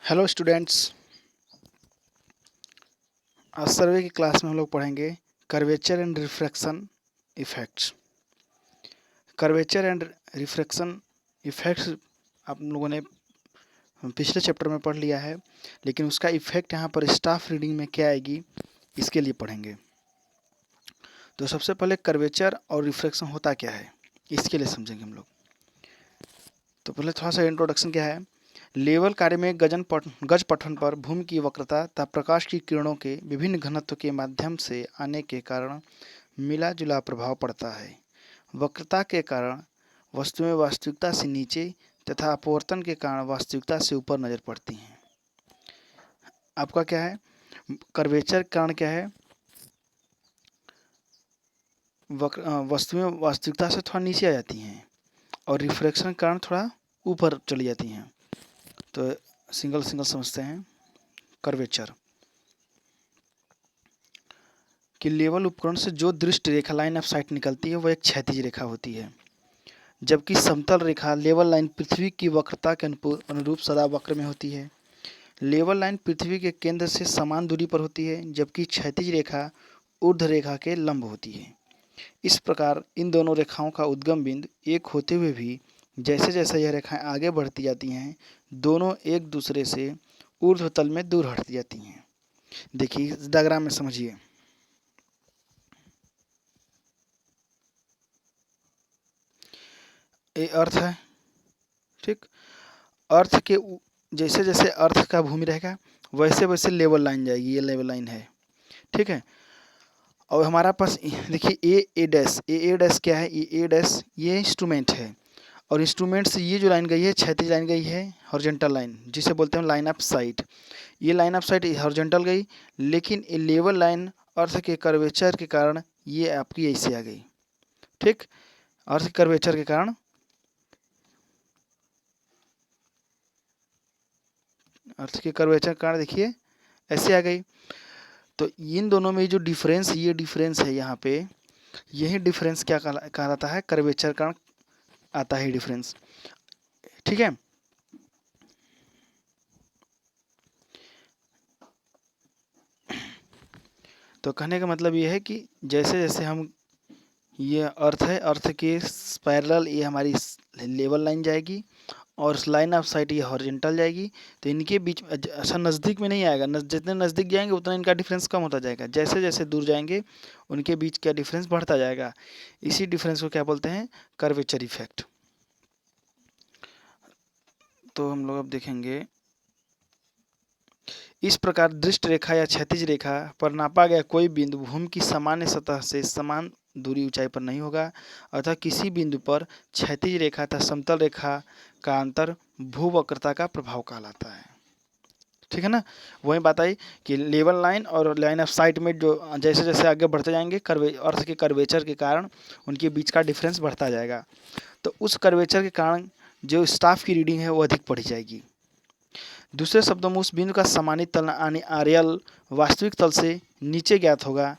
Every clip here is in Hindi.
Hello students. आज सर्वे की क्लास में हम लोग पढ़ेंगे curvature and refraction effects. Curvature and refraction effects आप लोगों ने पिछले चैप्टर में पढ़ लिया है, लेकिन उसका इफेक्ट यहाँ पर स्टाफ रीडिंग में क्या आएगी इसके लिए पढ़ेंगे। तो सबसे पहले कर्वेचर और रिफ्रैक्शन होता क्या है इसके लिए समझेंगे हम लोग। तो पहले थोड़ा सा इंट्रोडक्शन क्या है। लेवल कार्य में गज पठन पर भूमि की वक्रता तथा प्रकाश की किरणों के विभिन्न घनत्व के माध्यम से आने के कारण मिला जुला प्रभाव पड़ता है। वक्रता के कारण वस्तुएं वास्तविकता से नीचे तथा अपवर्तन के कारण वास्तविकता से ऊपर नजर पड़ती हैं। आपका क्या है, कर्वेचर कारण क्या है, वस्तुएं वास्तविकता से थोड़ा नीचे आ जाती हैं और रिफ्रैक्शन के कारण थोड़ा ऊपर चली जाती हैं। तो सिंगल समझते हैं। कर्वेचर कि लेवल उपकरण से जो दृष्ट रेखा लाइन ऑफ साइट निकलती है वह एक क्षैतिज रेखा होती है, जबकि समतल रेखा लेवल लाइन पृथ्वी की वक्रता के अनुरूप सदा वक्र में होती है। लेवल लाइन पृथ्वी के केंद्र से समान दूरी पर होती है, जबकि क्षैतिज रेखा ऊर्ध्व रेखा के लंब होती है। इस प्रकार इन दोनों रेखाओं का उद्गम बिंदु एक होते हुए भी जैसे जैसे यह रेखाएं आगे बढ़ती जाती हैं, दोनों एक दूसरे से ऊर्ध्व तल में दूर हटती जाती हैं। देखिए इस डायग्राम में समझिए। ये अर्थ है, ठीक। अर्थ के जैसे जैसे अर्थ का भूमि रहेगा वैसे वैसे लेवल लाइन जाएगी। ये लेवल लाइन है, ठीक है। और हमारा पास देखिए ए डैश क्या है, ए डैश ये इंस्ट्रूमेंट है, और इंस्ट्रूमेंट से ये जो लाइन गई है क्षैतिज लाइन गई है, हॉरिजॉन्टल लाइन जिसे बोलते हैं लाइन ऑफ साइट। ये लाइन ऑफ साइट हॉरिजॉन्टल गई, लेकिन ये लेवल लाइन अर्थ के कर्वेचर के कारण ये आपकी ऐसे आ गई, ठीक। अर्थ के कर्वेचर के कारण देखिए ऐसे आ गई। तो इन दोनों में जो डिफरेंस, ये डिफरेंस है यहाँ पे, यही डिफरेंस क्या कहलाता है, कर्वेचर कारण आता है डिफरेंस, ठीक है। तो कहने का मतलब ये है कि जैसे जैसे हम, ये अर्थ है, अर्थ के पैरेलल ये हमारी लेवल लाइन जाएगी और लाइन ऑफ साइट ये हॉरिजॉन्टल जाएगी। तो इनके बीच ऐसा नज़दीक में नहीं आएगा, जितने नज़दीक जाएंगे उतना इनका डिफरेंस कम होता जाएगा। जैसे जैसे दूर जाएंगे उनके बीच का डिफरेंस बढ़ता जाएगा। इसी डिफरेंस को क्या बोलते हैं, कर्वेचर इफेक्ट। तो हम लोग अब देखेंगे, इस प्रकार दृष्ट रेखा या क्षैतिज रेखा पर नापा गया कोई बिंदु भूमि की सामान्य सतह से समान दूरी ऊंचाई पर नहीं होगा, अतः किसी बिंदु पर क्षैतिज रेखा तथा समतल रेखा का अंतर भूवक्रता का प्रभाव कहलाता है, ठीक है ना। वही बात आई कि लेवल लाइन और लाइन ऑफ साइट में जो जैसे जैसे आगे बढ़ते जाएंगे अर्थ के कर्वेचर के कारण उनके बीच का डिफरेंस बढ़ता जाएगा। तो उस कर्वेचर के कारण जो स्टाफ की रीडिंग है वो अधिक बढ़ी जाएगी। दूसरे शब्दों में उस बिंदु का समानित तल आर्यल वास्तविक तल से नीचे ज्ञात होगा।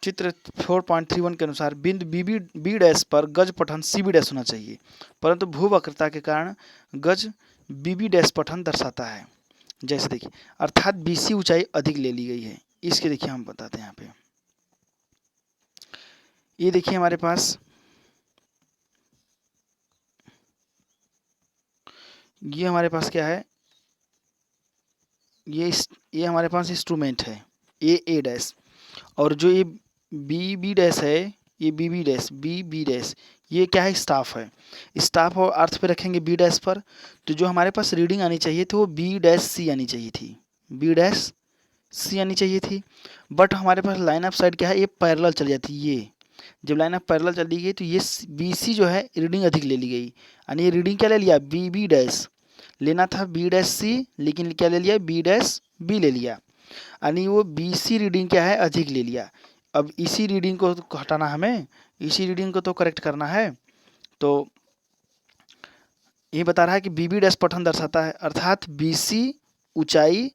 चित्र 4.31 के अनुसार बिंदु बी डैश पर गज पठन सी बी डैश होना चाहिए, परंतु भूवक्रता के कारण गज बी डैश पठन दर्शाता है। जैसे देखिए, अर्थात बीसी ऊंचाई अधिक ले ली गई है। इसके देखिए हम बताते हैं यहाँ पे, ये देखिए हमारे पास क्या है, ये हमारे पास इंस्ट्रूमेंट है ए डैश, और जो ये बी डैश है, ये बी डैश ये क्या है, स्टाफ है। स्टाफ और अर्थ पे रखेंगे बी डैश पर, तो जो हमारे पास रीडिंग आनी चाहिए थी वो बी डैश सी आनी चाहिए थी, बी डैश सी आनी चाहिए थी। बट हमारे पास लाइन ऑफ साइट क्या है, ये पैरेलल चली जाती है। ये जब लाइन ऑफ पैरेलल चली गई तो ये बी सी जो है रीडिंग अधिक ले ली गई, यानी ये रीडिंग क्या ले लिया, बी डैश लेना था बी डैश सी, लेकिन क्या ले लिया, बी डैश बी ले लिया, यानी वो बी सी रीडिंग क्या है, अधिक ले लिया। अब इसी रीडिंग को हटाना, हमें इसी रीडिंग को तो करेक्ट करना है। तो ये बता रहा है कि बी डैश पठन दर्शाता है, अर्थात बी सी ऊंचाई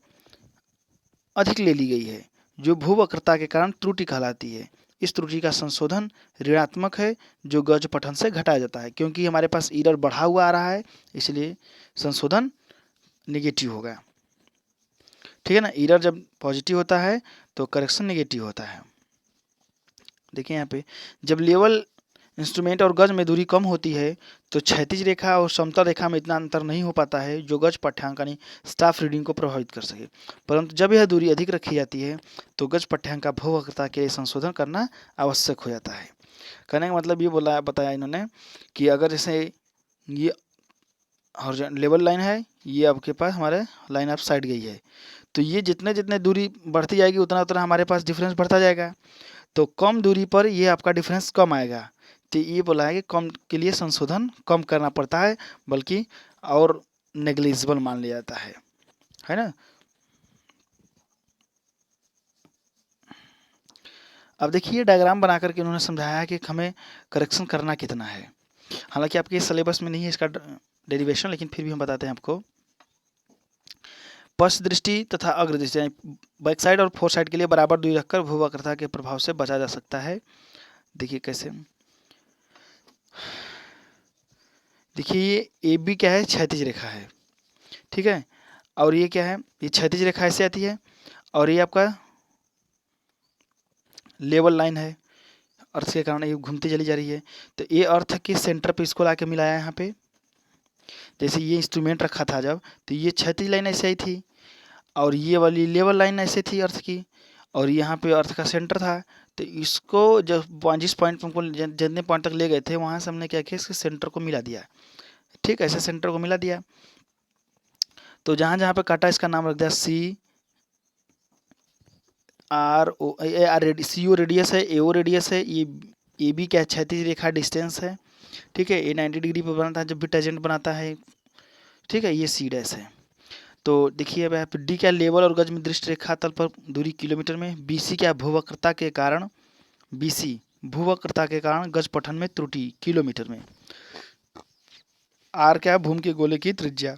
अधिक ले ली गई है, जो भूवक्रता के कारण त्रुटि कहलाती है। इस त्रुटि का संशोधन ऋणात्मक है, जो गज पठन से घटाया जाता है, क्योंकि हमारे पास एरर बढ़ा हुआ आ रहा है, इसलिए संशोधन नेगेटिव होगा। ठीक है ना, एरर जब पॉजिटिव होता है तो करेक्शन नेगेटिव होता है। देखिए यहाँ पे जब लेवल इंस्ट्रूमेंट और गज में दूरी कम होती है तो क्षैतिज रेखा और समतल रेखा में इतना अंतर नहीं हो पाता है जो गज पाठ्यांक यानी स्टाफ रीडिंग को प्रभावित कर सके, परंतु जब यह दूरी अधिक रखी जाती है तो गज पाठ्यांक का भूवक्रता के लिए संशोधन करना आवश्यक हो जाता है। कहने का मतलब ये बोला बताया इन्होंने कि अगर जैसे ये लेवल लाइन है, ये आपके पास हमारे लाइन ऑफ साइड गई है, तो ये जितने जितने दूरी बढ़ती जाएगी उतना उतना हमारे पास डिफरेंस बढ़ता जाएगा। तो कम दूरी पर ये आपका डिफरेंस कम आएगा, तो ये बोला है कि कम के लिए संशोधन कम करना पड़ता है, बल्कि और नेग्लिजिबल मान लिया जाता है ना। अब देखिए डायग्राम बना करके उन्होंने समझाया है कि हमें करेक्शन करना कितना है। हालांकि आपके सिलेबस में नहीं है इसका डेरिवेशन, लेकिन फिर भी हम बताते हैं आपको। पश्च दृष्टि तथा अग्र दृष्टि बैक साइड और फोर साइड के लिए बराबर दूरी रखकर भूवक्रता के प्रभाव से बचा जा सकता है। देखिए कैसे, देखिए ये ए बी क्या है, क्षैतिज रेखा है, ठीक है, और ये क्या है, ये क्षैतिज रेखा ऐसे आती है और ये आपका लेवल लाइन है, अर्थ के कारण ये घूमती चली जा रही है। तो ये अर्थ के सेंटर पे इसको लाके मिलाया यहाँ पे, जैसे ये इंस्ट्रूमेंट रखा था जब, तो ये क्षैतिज लाइन ऐसे आई थी और ये वाली लेवल लाइन ऐसे थी अर्थ की, और यहाँ पे अर्थ का सेंटर था। तो इसको जब जिस पॉइंट हमको जितने पॉइंट तक ले गए थे वहाँ से हमने क्या किया, इसके सेंटर को मिला दिया। ठीक, ऐसे सेंटर को मिला दिया। तो जहाँ जहाँ पे काटा इसका नाम रख दिया सी आर ओ, सी ओ रेडियस है, ए ओ रेडियस है, ये ए बी क्या क्षैतिज रेखा डिस्टेंस है। ठीक है, ये 90 डिग्री पर बनाता है जब भी टेंजेंट बनाता है। ठीक है, ये सी डैश है। तो देखिए अब यहाँ पे डी क्या, लेवल और गज में दृष्ट रेखा तल पर दूरी किलोमीटर में। बी सी क्या, भूवक्रता के कारण, बी सी भूवक्रता के कारण गज पठन में त्रुटि किलोमीटर में। आर क्या, भूमि के गोले की त्रिज्या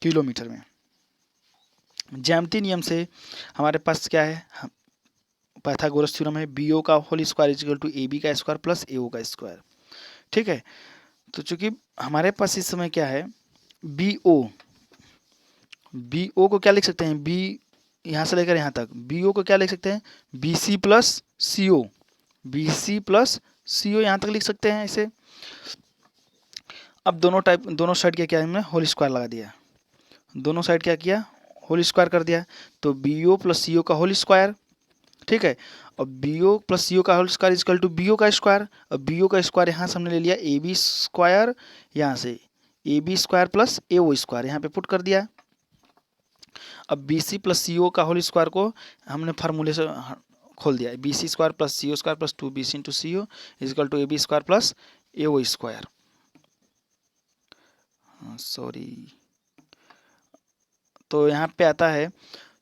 किलोमीटर में। ज्यामितीय नियम से हमारे पास क्या है, पाइथागोरस थ्योरम है, बी ओ का whole square equal to A B का स्क्वायर प्लस ए ओ का स्क्वायर। ठीक है, तो चूंकि हमारे पास इस समय क्या है, बी ओ को क्या लिख सकते हैं, बी यहाँ से लेकर यहाँ तक, बी ओ को क्या लिख सकते हैं, बी सी प्लस सी ओ, बी सी प्लस सी ओ यहाँ तक लिख सकते हैं इसे। अब दोनों साइड क्या किया हमने, होल स्क्वायर लगा दिया, दोनों साइड क्या किया, होल स्क्वायर कर दिया। तो B O plus C O का होल स्क्वायर। ठीक है, और B O plus C O का whole square equal to B O का स्क्वायर। और बी ओ का स्क्वायर यहाँ से हमने ले लिया ए बी स्क्वायर, यहाँ से A B square plus A O square यहाँ पे पुट कर दिया। अब B C plus C O का होल स्क्वायर को हमने फार्मूले से खोल दिया, B C square plus C O square plus 2 B C into C O equal to A B square plus A O square. Sorry, तो यहाँ पे आता है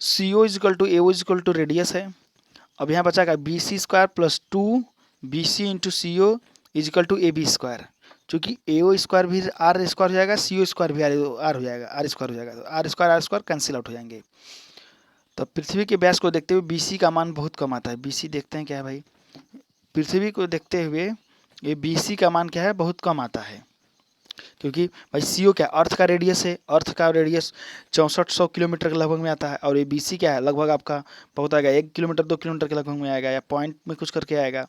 C O equal to A O equal to radius है। अब यहाँ बचाएगा B C square plus 2 B C into C O equal to A B square, चूँकि ए ओ स्क्वायर भी आर स्क्वायर हो जाएगा, सी ओ स्क्वायर भी आर हो जाएगा, आर स्क्वायर हो जाएगा, तो आर स्क्वायर कैंसिल आउट हो जाएंगे। तो पृथ्वी के व्यास को देखते हुए बी सी का मान बहुत कम आता है। बी सी देखते हैं क्या है भाई, पृथ्वी को देखते हुए ये बी सी का मान क्या है, बहुत कम आता है, क्योंकि भाई सी ओ क्या, अर्थ का रेडियस है, अर्थ का रेडियस 6400 किलोमीटर के लगभग में आता है, और ये बी सी क्या है, लगभग आपका बहुत आएगा 1 किलोमीटर 2 किलोमीटर के लगभग में आएगा, या पॉइंट में कुछ करके आएगा।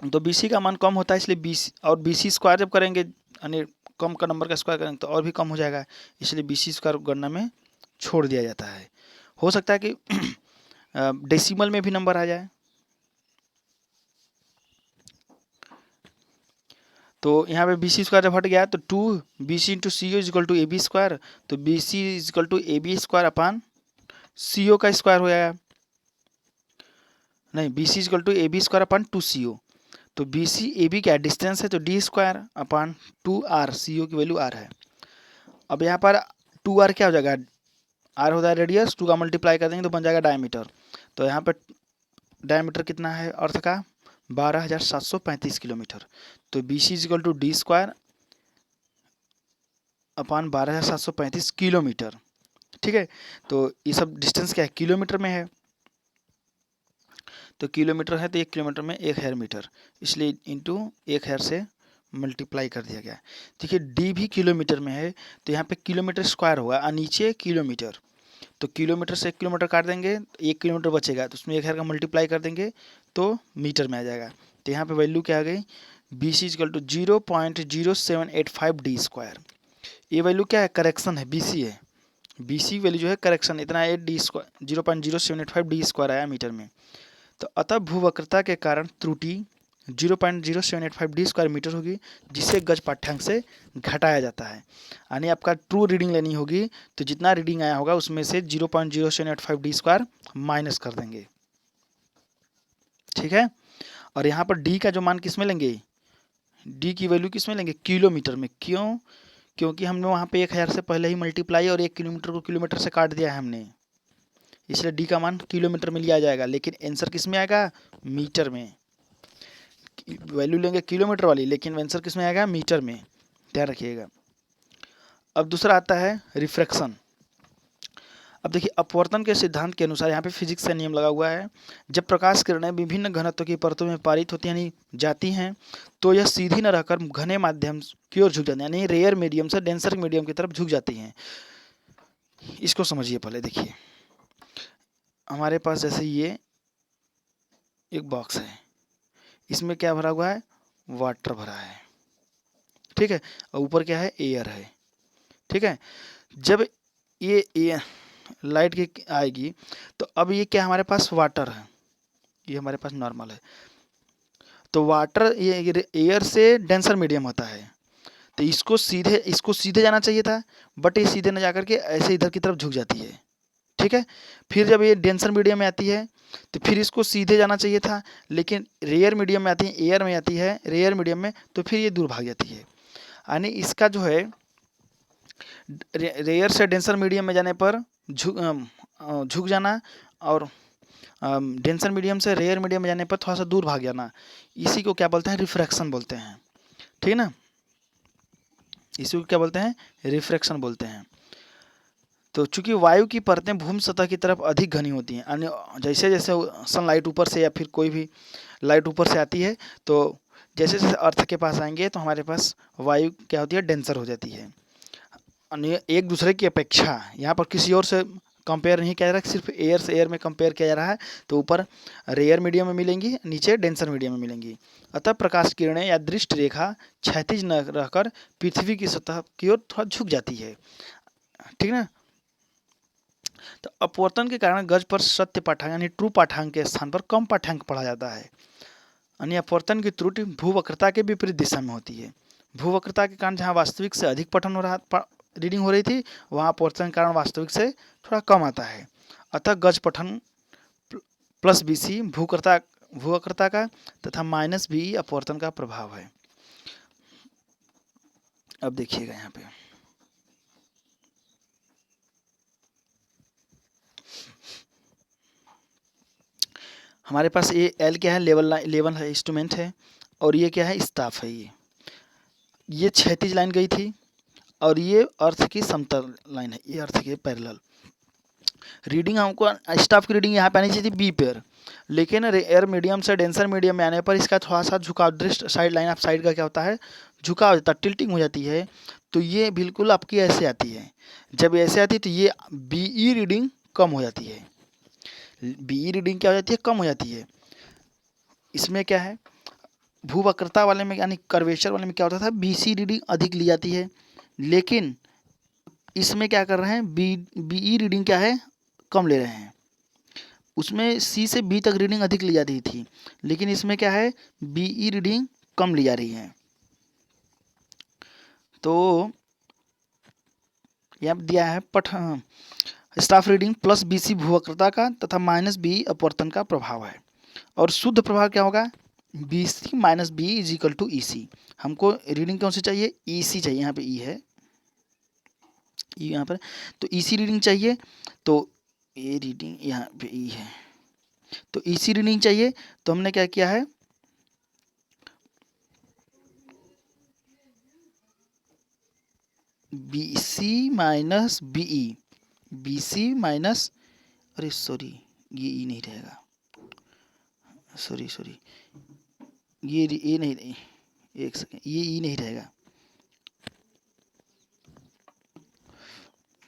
तो बी सी का मान कम होता है, इसलिए बी सी और बी सी स्क्वायर जब करेंगे यानी कम का नंबर का स्क्वायर करेंगे तो और भी कम हो जाएगा, इसलिए बी सी स्क्वायर गणना में छोड़ दिया जाता है। हो सकता है कि डेसिमल में भी नंबर आ जाए। तो यहाँ पे बी सी स्क्वायर जब हट गया तो 2 B C into C O equal to A B square, तो B C equal to A B square upon C O का स्क्वायर हो जाएगा, नहीं B C equal to A B square upon 2 C O. तो बी सी ए बी क्या डिस्टेंस है, तो D square upon 2 R, C O की वैल्यू आर है। अब यहाँ पर 2 आर क्या हो जाएगा, आर होता है रेडियस, 2 का मल्टीप्लाई कर देंगे तो बन जाएगा डायमीटर। तो यहाँ पर डायमीटर कितना है अर्थ का, 12,735 किलोमीटर। तो B C equal to D square upon 12,735 kilometre. ठीक है, तो ये सब डिस्टेंस क्या है, किलोमीटर में है, तो किलोमीटर है तो 1 किलोमीटर में 1 हेयर मीटर, इसलिए इंटू 1 हेयर से मल्टीप्लाई कर दिया गया। देखिए डी भी किलोमीटर में है तो यहाँ पे किलोमीटर स्क्वायर होगा और नीचे किलोमीटर, तो किलोमीटर से 1 किलोमीटर काट देंगे 1 किलोमीटर बचेगा, तो उसमें 1000 का मल्टीप्लाई कर देंगे तो मीटर में आ जाएगा। तो यहाँ पे वैल्यू क्या आ गई, B C equal to 0.0785 D square. ये वैल्यू क्या है, करेक्शन है, बी सी है, बी सी वैल्यू जो है करेक्शन, इतना 8 डी स्क्वायर 0.0785 डी स्क्वायर आया मीटर में। तो अतः भूवक्रता के कारण त्रुटि 0.0785 डी स्क्वायर मीटर होगी, जिसे गज पाठ्यांक से घटाया जाता है। यानी आपका ट्रू रीडिंग लेनी होगी तो जितना रीडिंग आया होगा उसमें से 0.0785 डी स्क्वायर माइनस कर देंगे, ठीक है। और यहाँ पर डी का जो मान किस में लेंगे, डी की वैल्यू किस में लेंगे, किलोमीटर में। क्यों, क्योंकि हमने वहाँ पे 1000 से पहले ही मल्टीप्लाई और 1 किलोमीटर को किलोमीटर से काट दिया है हमने, इसलिए डी का मान किलोमीटर में लिया जाएगा। लेकिन आंसर किस में आएगा, मीटर में। वैल्यू लेंगे किलोमीटर वाली लेकिन आंसर किस में आएगा, मीटर में, ध्यान रखिएगा। अब दूसरा आता है रिफ्रैक्शन। अब देखिए अपवर्तन के सिद्धांत के अनुसार यहाँ पे फिजिक्स का नियम लगा हुआ है, जब प्रकाश किरणें विभिन्न घनत्व की परतों में पारित होती यानी जाती हैं तो यह सीधी न रहकर घने माध्यम की ओर झुक जाती है, यानी रेयर मीडियम से डेंसर मीडियम की तरफ झुक जाती हैं। इसको समझिए पहले। देखिए हमारे पास जैसे ये एक बॉक्स है, इसमें क्या भरा हुआ है, वाटर भरा है, ठीक है, और ऊपर क्या है, एयर है, ठीक है। जब ये लाइट की आएगी तो अब ये क्या हमारे पास वाटर है, ये हमारे पास नॉर्मल है, तो वाटर ये एयर से डेंसर मीडियम होता है, तो इसको सीधे जाना चाहिए था, बट ये सीधे न जाकर के ऐसे इधर की तरफ झुक जाती है, ठीक है। फिर जब ये डेंसर मीडियम में आती है तो फिर इसको सीधे जाना चाहिए था, लेकिन रेयर मीडियम में आती है, एयर में आती है रेयर मीडियम में, तो फिर ये दूर भाग जाती है। यानी इसका जो है रेयर से डेंसर मीडियम में जाने पर झुक जाना और डेंसर मीडियम से रेयर मीडियम में जाने पर थोड़ा सा दूर भाग जाना, इसी को क्या बोलते हैं, रिफ्रैक्शन बोलते हैं, ठीक है ना। इसी को क्या बोलते हैं, रिफ्रैक्शन बोलते हैं। तो चूंकि वायु की परतें भूमि सतह की तरफ अधिक घनी होती हैं, यानी जैसे जैसे सनलाइट ऊपर से या फिर कोई भी लाइट ऊपर से आती है तो जैसे जैसे अर्थ के पास आएंगे तो हमारे पास वायु क्या होती है, डेंसर हो जाती है। एक दूसरे की अपेक्षा, यहाँ पर किसी और से कंपेयर नहीं किया जा रहा, सिर्फ एयर से एयर में कंपेयर किया जा रहा है, तो ऊपर रेयर मीडियम में मिलेंगी, नीचे डेंसर मीडियम में मिलेंगी। अतः प्रकाश किरणें या दृष्ट रेखा क्षैतिज न रहकर पृथ्वी की सतह की ओर थोड़ा झुक जाती है, ठीक ना। तो अपवर्तन के कारण गज पर सत्य पाठ्यांक यानी ट्रू पाठ्यांक के स्थान पर कम पाठ्यांक पढ़ा जाता है। यानी अपवर्तन की त्रुटि भूवक्रता के विपरीत दिशा में होती है। भूवक्रता के कारण जहाँ वास्तविक से अधिक पठन हो रहा, रीडिंग हो रही थी, वहाँ अपवर्तन के कारण वास्तविक से थोड़ा कम आता है। अतः गज पठन प्लस बी सी भूवक्रता का तथा माइनस बी अपवर्तन का प्रभाव है। अब देखिएगा यहाँ पे हमारे पास ये एल क्या है, लेवल है, इंस्ट्रूमेंट है, और ये क्या है, स्टाफ है। ये क्षैतिज लाइन गई थी और ये अर्थ की समतल लाइन है, ये अर्थ के पैरेलल। रीडिंग हमको स्टाफ की रीडिंग यहाँ पे आनी चाहिए थी बी पेयर, लेकिन एयर मीडियम से डेंसर मीडियम में आने पर इसका थोड़ा सा झुकाव, दृष्ट साइड लाइन ऑफ साइड का क्या होता है, झुकाव होता है, टिल्टिंग हो जाती है। तो ये बिल्कुल आपकी ऐसे आती है, जब ऐसे आती है तो ये बीई रीडिंग कम हो जाती है, बीई रीडिंग क्या हो जाती है, कम हो जाती है। इसमें क्या है, भूवक्रता वाले में यानी कर्वेचर वाले में क्या होता था, बीसी रीडिंग अधिक ली जाती है, लेकिन इसमें क्या कर रहे हैं, बीई रीडिंग क्या है, कम ले रहे हैं। उसमें सी से बी तक रीडिंग अधिक ली जाती थी, लेकिन इसमें क्या है, बीई रीडिंग कम ली जा रही है। तो यहाँ दिया है स्टाफ रीडिंग प्लस बीसी भूवक्रता का तथा माइनस बी अपवर्तन का प्रभाव है। और शुद्ध प्रभाव क्या होगा, B C minus B is equal to E C. हमको रीडिंग कौन सी चाहिए, ई सी चाहिए, यहाँ पे ई है, ई यहाँ पर, तो ई सी रीडिंग चाहिए, तो ये रीडिंग यहाँ पे ई है, तो ई सी रीडिंग चाहिए, तो हमने क्या किया है, B C minus B E, B C minus, अरे सॉरी ये ई नहीं रहेगा, सॉरी ये नहीं एक सेकेंड, ये ई नहीं रहेगा,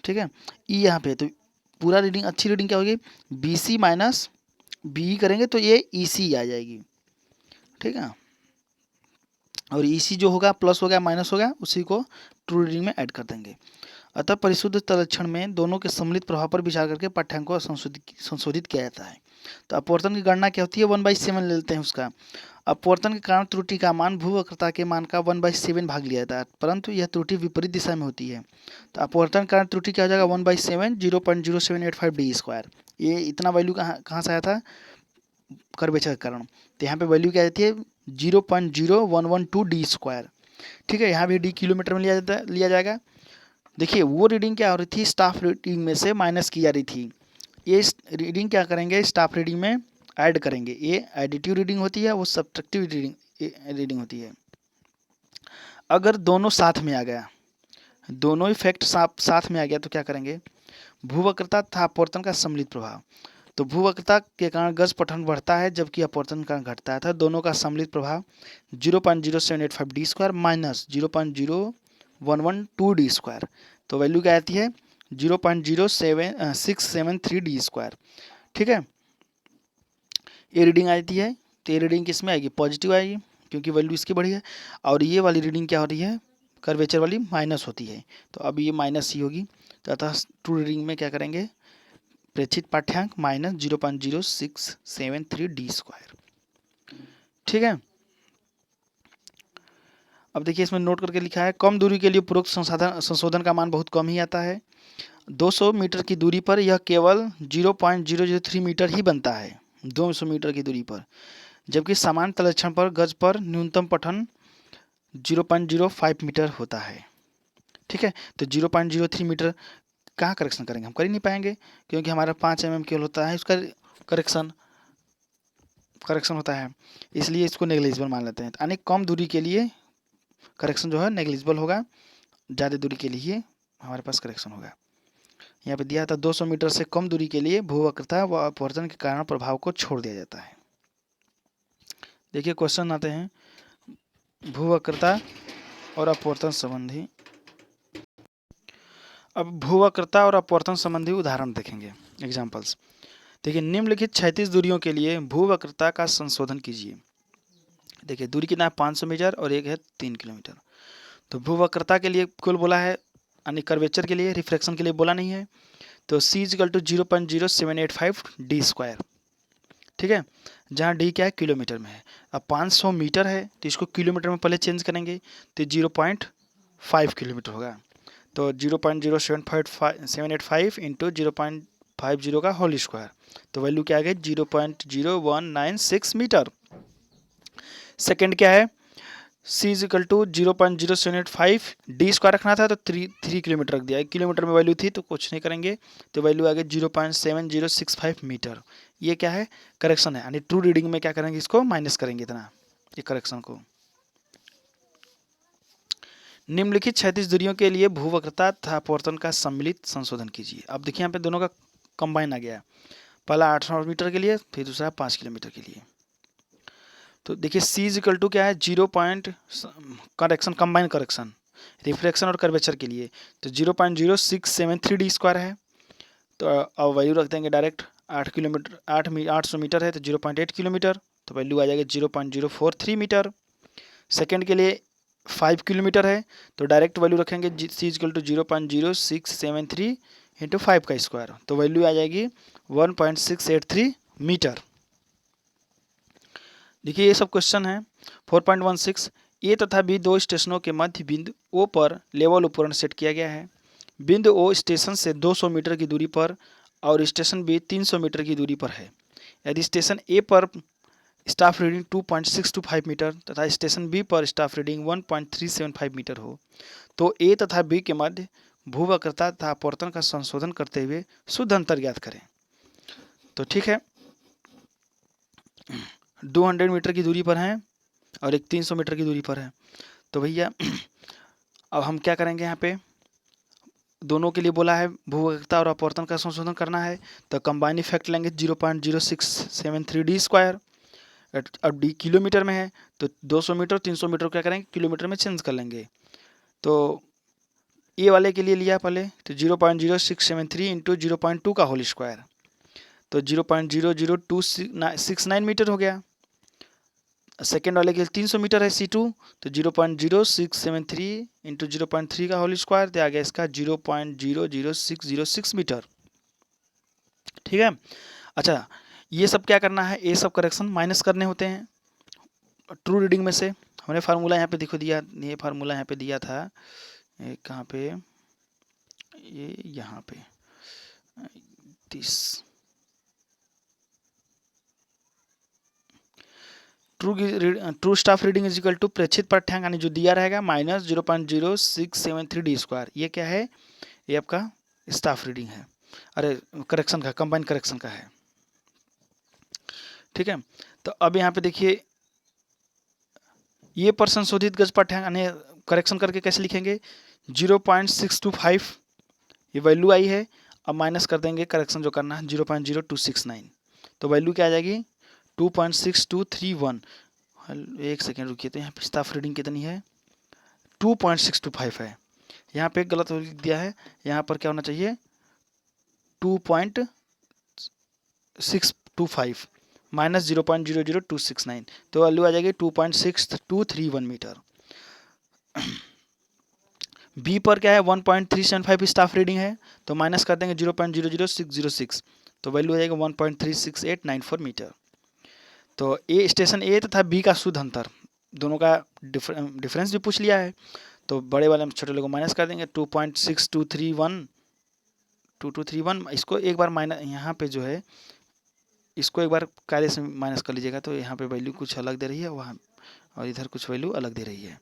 ठीक है, ई यहाँ पे, तो पूरा रीडिंग, अच्छी रीडिंग क्या होगी, बी सी माइनस बी करेंगे तो ये ई सी आ जाएगी, ठीक है, और ई सी जो होगा प्लस हो गया माइनस हो गया, उसी को ट्रू रीडिंग में ऐड कर देंगे। अतः परिशुद्ध तलक्षण में दोनों के सम्मिलित प्रभाव पर विचार करके पाठ्यांक को संशोधित किया जाता है। तो अपवर्तन की गणना क्या होती है, 1/7 ले लेते हैं उसका। अपवर्तन के कारण त्रुटि का मान भूवक्रता के मान का 1/7 भाग लिया जाता है, परंतु यह त्रुटि विपरीत दिशा में होती है। तो अपवर्तन के कारण त्रुटि क्या हो जाएगा, 1/7 0.0785 डी स्क्वायर। ये इतना वैल्यू कहाँ से आया था, कर्वेचर के कारण। तो यहाँ पे वैल्यू क्या आती है, 0.0112 डी स्क्वायर, ठीक है। यहाँ भी डी किलोमीटर में लिया जाएगा। देखिए वो रीडिंग क्या हो रही थी, स्टाफ रीडिंग में से माइनस की जा रही थी, ये रीडिंग क्या करेंगे, स्टाफ रीडिंग में ऐड करेंगे। ये एडिटिव रीडिंग होती है, वो सब्ट्रैक्टिव रीडिंग होती है। अगर दोनों साथ में आ गया, दोनों इफेक्ट साथ में आ गया तो क्या करेंगे, भूवक्रता तथा अपवर्तन का सम्मिलित प्रभाव। तो भूवक्रता के कारण गज पठन बढ़ता है जबकि अपवर्तन का घटता है, दोनों का सम्मिलित प्रभाव 0.0785 D square minus 0.0112 D square. तो वैल्यू क्या आती है, 0.0673 डी स्क्वायर, ठीक है। ये रीडिंग आती है, तो ये रीडिंग किस में आएगी, पॉजिटिव आएगी, क्योंकि वैल्यू इसकी बढ़ी है। और ये वाली रीडिंग क्या हो रही है, कर्वेचर वाली माइनस होती है, तो अब ये माइनस ही होगी। तो अतः ट्रू रीडिंग में क्या करेंगे, प्रेक्षित पाठ्यांक माइनस 0.0673 डी स्क्वायर, ठीक है। अब देखिए इसमें नोट करके लिखा है, कम दूरी के लिए उपरोक्त संशोधन का मान बहुत कम ही आता है। 200 मीटर की दूरी पर यह केवल 0.003 मीटर ही बनता है, 200 मीटर की दूरी पर, जबकि समान तलक्षण पर गज पर न्यूनतम पठन 0.05 मीटर होता है, ठीक है। तो 0.03 मीटर कहाँ करेक्शन करेंगे, हम कर ही नहीं पाएंगे, क्योंकि हमारा 5 mm केवल होता है उसका करेक्शन होता है, इसलिए इसको नेग्लिजिबल मान लेते हैं। यानी कम दूरी के लिए करेक्शन जो है नेग्लिजिबल होगा, ज़्यादा दूरी के लिए हमारे पास करेक्शन होगा। यहाँ पे दिया था 200 मीटर से कम दूरी के लिए भूवक्रता व अपवर्तन के कारण प्रभाव को छोड़ दिया जाता है। देखिए क्वेश्चन आते हैं, भूवक्रता और अपवर्तन संबंधी। अब भूवक्रता और अपवर्तन संबंधी उदाहरण देखेंगे, एग्जाम्पल्स। देखिए निम्नलिखित क्षैतिज दूरियों के लिए भूवक्रता का संशोधन कीजिए। देखिए दूरी कितना है, 500 मीटर और एक है 3 किलोमीटर। तो भूवक्रता के लिए कुल बोला है, यानी कर्वेचर के लिए, रिफ्रैक्शन के लिए बोला नहीं है। तो C = 0.0785 डी स्क्वायर, ठीक है, जहाँ डी क्या है, किलोमीटर में है। अब 500 मीटर है तो इसको किलोमीटर में पहले चेंज करेंगे, तो 0.5 किलोमीटर होगा। तो 0.0785 इंटू 0.50 का होल स्क्वायर, तो वैल्यू क्या आ गई, 0.0196 मीटर। सेकेंड क्या है, C = 0.0785 डी स्क्वायर रखना था तो 3 किलोमीटर रख दिया, 1 किलोमीटर में वैल्यू थी तो कुछ नहीं करेंगे, तो वैल्यू आ गई 0.7065 मीटर। ये क्या है, करेक्शन है, यानी ट्रू रीडिंग में क्या करेंगे, इसको माइनस करेंगे इतना, ये करेक्शन को। निम्नलिखित क्षैतिज दूरियों के लिए भूवक्रता तथा अपवर्तन का सम्मिलित संशोधन कीजिए। अब देखिए यहाँ पे दोनों का कंबाइन आ गया, पहला 800 मीटर के लिए, फिर दूसरा 5 किलोमीटर के लिए। तो देखिए C = क्या है, 0. करेक्शन, कंबाइन करेक्शन, रिफ्लेक्शन और कर्वेचर के लिए, तो 0.0673 डी स्क्वायर है। तो अब वैल्यू रख देंगे डायरेक्ट, 800 मीटर है तो 0.8 किलोमीटर, तो वैल्यू आ जाएगी 0.043 मीटर। सेकेंड के लिए 5 किलोमीटर है तो डायरेक्ट वैल्यू रखेंगे, C = 0.0673 इंटू 5 का स्क्वायर, तो वैल्यू आ जाएगी 1.683 मीटर। देखिए ये सब क्वेश्चन है। 4.16, ए तथा बी दो स्टेशनों के मध्य बिंदु ओ पर लेवल उपकरण सेट किया गया है। बिंदु ओ स्टेशन से 200 मीटर की दूरी पर और स्टेशन बी 300 मीटर की दूरी पर है। यदि स्टेशन ए पर स्टाफ रीडिंग 2.625 मीटर तथा स्टेशन बी पर स्टाफ रीडिंग 1.375 मीटर हो, तो ए तथा बी के मध्य भूवक्रता तथा अपवर्तन का संशोधन करते हुए शुद्ध अंतर ज्ञात करें। तो ठीक है, 200 मीटर की दूरी पर हैं और एक 300 मीटर की दूरी पर है। तो भैया अब हम क्या करेंगे, यहाँ पे दोनों के लिए बोला है भूवक्रता और अपवर्तन का संशोधन करना है, तो कंबाइन इफेक्ट लेंगे 0.0673 डी स्क्वायर अब डी किलोमीटर में है तो 200 मीटर 300 मीटर क्या करेंगे, किलोमीटर में चेंज कर लेंगे। तो ए वाले के लिए लिया पहले तो 0.0673 इंटू 0.2 का होल स्क्वायर, तो 0.00269 मीटर हो गया। सेकेंड वाले के लिए 300 मीटर है C2, तो 0.0673 इंटू 0.3 का होल स्क्वायर, तो आ गया इसका 0.00606 मीटर। ठीक है। अच्छा, ये सब क्या करना है, ये सब करेक्शन माइनस करने होते हैं ट्रू रीडिंग में से। हमने फार्मूला यहाँ पे देखो दिया, ये फार्मूला यहाँ पे दिया था, कहाँ पे, ये यहाँ पे 30 true staff reading is equal to प्रेक्षित पाठ्यांक यानी जो दिया रहेगा माइनस 0.0673 डी स्क्वायर। ये क्या है, ये आपका स्टाफ रीडिंग है, अरे करेक्शन का, कंबाइन करेक्शन का है। ठीक है। तो अब यहाँ पे देखिए ये पर संशोधित गज पाठ्यांक यानी करेक्शन करके कैसे लिखेंगे, 0.625 ये वैल्यू आई है, अब माइनस कर देंगे करेक्शन जो करना है 0.0269, तो वैल्यू क्या आ जाएगी 2.6231। एक सेकेंड रुकिए, तो यहाँ पे स्टाफ रीडिंग कितनी है 2.625 है, यहाँ पे गलत लिख दिया है, यहाँ पर क्या होना चाहिए 2.625 माइनस 0.00269, तो वैल्यू आ जाएगी 2.6231 मीटर। बी पर क्या है 1.375 स्टाफ रीडिंग है, तो माइनस कर देंगे 0.00606, तो वैल्यू आ जाएगा 1.36894 मीटर। तो ए स्टेशन ए तथा बी का शुद्ध अंतर, दोनों का डिफरेंस भी पूछ लिया है, तो बड़े वाले हम छोटे लोगों को माइनस कर देंगे 2.6231 इसको एक बार माइनस यहाँ पे जो है इसको एक बार कायदे से माइनस कर लीजिएगा, तो यहाँ पे वैल्यू कुछ अलग दे रही है वहाँ, और इधर कुछ वैल्यू अलग दे रही है।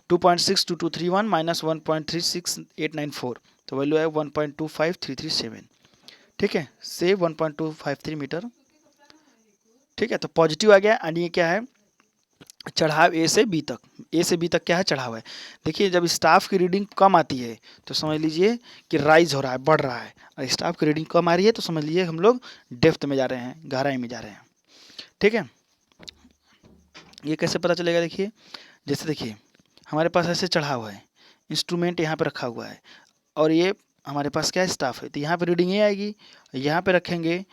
2.62231 माइनस 1.36894, तो वैल्यू है 1.25337। ठीक है, से 1.253 मीटर। ठीक है, तो पॉजिटिव आ गया, यानी ये क्या है चढ़ाव ए से बी तक, ए से बी तक क्या है चढ़ाव है। देखिए जब स्टाफ की रीडिंग कम आती है तो समझ लीजिए कि राइज हो रहा है, बढ़ रहा है, और स्टाफ की रीडिंग कम आ रही है तो समझ लीजिए हम लोग डेप्थ में जा रहे हैं, गहराई में जा रहे हैं। ठीक है, ये कैसे पता चलेगा, देखिए जैसे देखिए हमारे पास ऐसे चढ़ाव है, इंस्ट्रूमेंट यहाँ पे रखा हुआ है, और ये हमारे पास क्या है स्टाफ है, तो यहाँ पे रीडिंग ये आएगी, यहाँ पे रखेंगे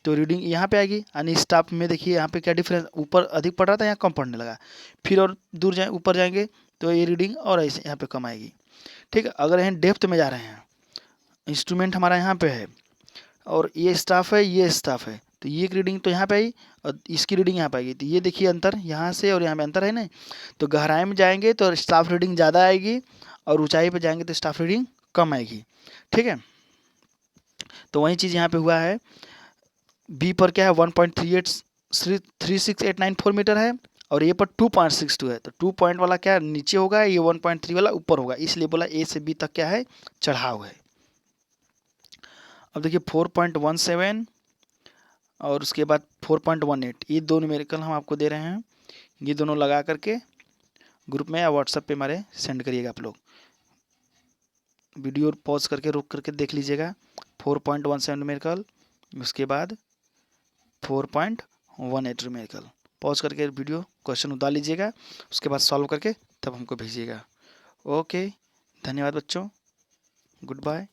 तो रीडिंग यहाँ पे आएगी, यानी स्टाफ में देखिए यहाँ पे क्या डिफरेंस, ऊपर अधिक पड़ रहा था यहाँ कम पड़ने लगा, फिर और दूर जाए ऊपर जाएंगे तो ये रीडिंग और ऐसे यहाँ पे कम आएगी। ठीक है, अगर यहाँ डेप्थ में जा रहे हैं, इंस्ट्रूमेंट हमारा यहाँ पे है और ये स्टाफ है, ये स्टाफ है, तो ये रीडिंग तो यहाँ पे आई और इसकी रीडिंग यहाँ पे आएगी, तो ये देखिए अंतर यहाँ से और यहाँ पे अंतर है ना, तो गहराई में जाएंगे तो स्टाफ रीडिंग ज़्यादा आएगी और ऊंचाई पे जाएंगे तो स्टाफ रीडिंग कम आएगी। ठीक है, तो वही चीज़ यहाँ पे हुआ है, बी पर क्या है 1.36894 मीटर है और ये पर 2.62 है, तो 2 पॉइंट वाला क्या नीचे होगा, ये 1.3 वाला ऊपर होगा, इसलिए बोला ए से बी तक क्या है चढ़ाव है। अब देखिए 4.17 और उसके बाद 4.18, ये दो न्यूमेरिकल हम आपको दे रहे हैं, ये दोनों लगा करके ग्रुप में या व्हाट्सएप पे हमारे सेंड करिएगा आप लोग, वीडियो पॉज करके रोक करके देख लीजिएगा। 4.17 न्यूमेरिकल, उसके बाद 4.18 न्यूमेरिकल, पॉज करके वीडियो क्वेश्चन उतार लीजिएगा, उसके बाद सॉल्व करके तब हमको भेजिएगा। ओके, धन्यवाद बच्चों, गुड बाय।